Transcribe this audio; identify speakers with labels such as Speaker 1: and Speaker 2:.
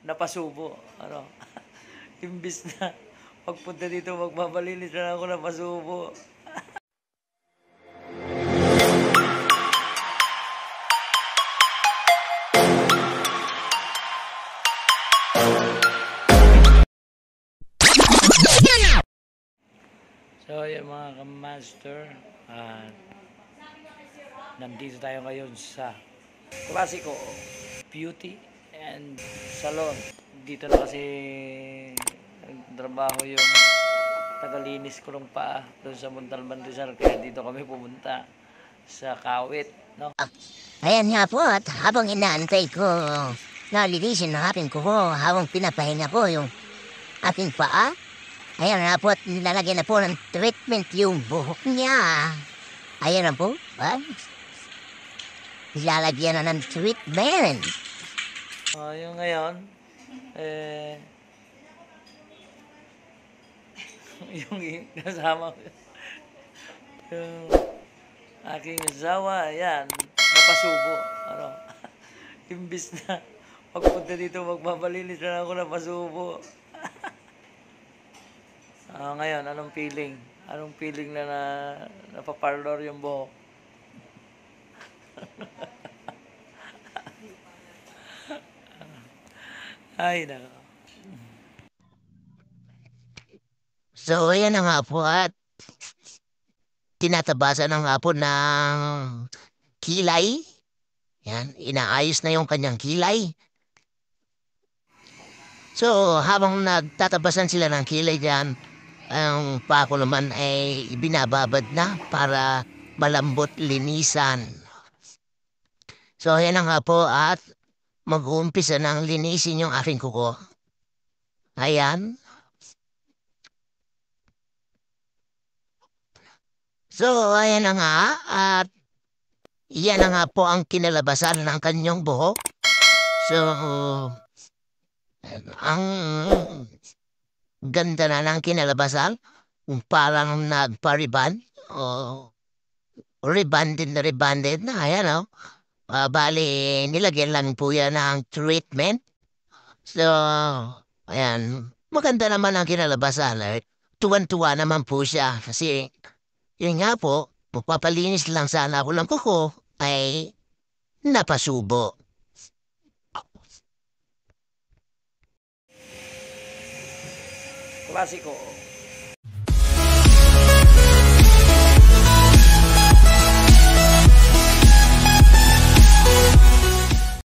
Speaker 1: napasubo. Ano? Imbis na pagpunta dito, magbabalinis na ako napasubo. So, yung mga ka-master, nandito tayo ngayon sa Classico Beauty and Salon. Dito na kasi nagtrabaho yung tagalinis ko ng paa doon sa Montalban Rizal. Kaya dito kami pumunta sa Kawit, no?
Speaker 2: Ayan nga po, at habang inaantay ko, nalilisin ng aking kuko, habang pinapahinga ko yung aking paa, ayan nga po, at nilalagyan na po ng treatment yung buhok niya. Ayan na po, nilalagyan na ng treatment.
Speaker 1: Yung ngayon, yung kasama ko, yung aking asawa, ayan, napasubo. Ano? Imbis na pagpunta dito, magbabalinis na ako napasubo. Ngayon, anong feeling? Anong feeling na napaparlor yung buhok? Ay, nako.
Speaker 2: So, ayan na nga po, at tinatabasan na nga po ng kilay. Yan, inaayos na yung kanyang kilay. So, habang nagtatabasan sila ng kilay dyan, ang pako naman ay binababad na para malambot linisan. So, ayan na nga po, at mag-uumpisa ng linisin yung aking kuko. Ayan. So, ayan na nga, at yan na nga po ang kinalabasan ng kanyang buhok. So, ang ganda na ng kinalabasan. Parang nagpa-reband. O, rebanded na. Ayan o. Bali, nilagyan lang po yan ng treatment. So, ayan. Maganda naman ang kinalabasan. Tuwan-tuwa naman po siya. Kasi, yun nga po, magpapalinis lang sana ako ng kuko ay napasubo.
Speaker 1: Classico.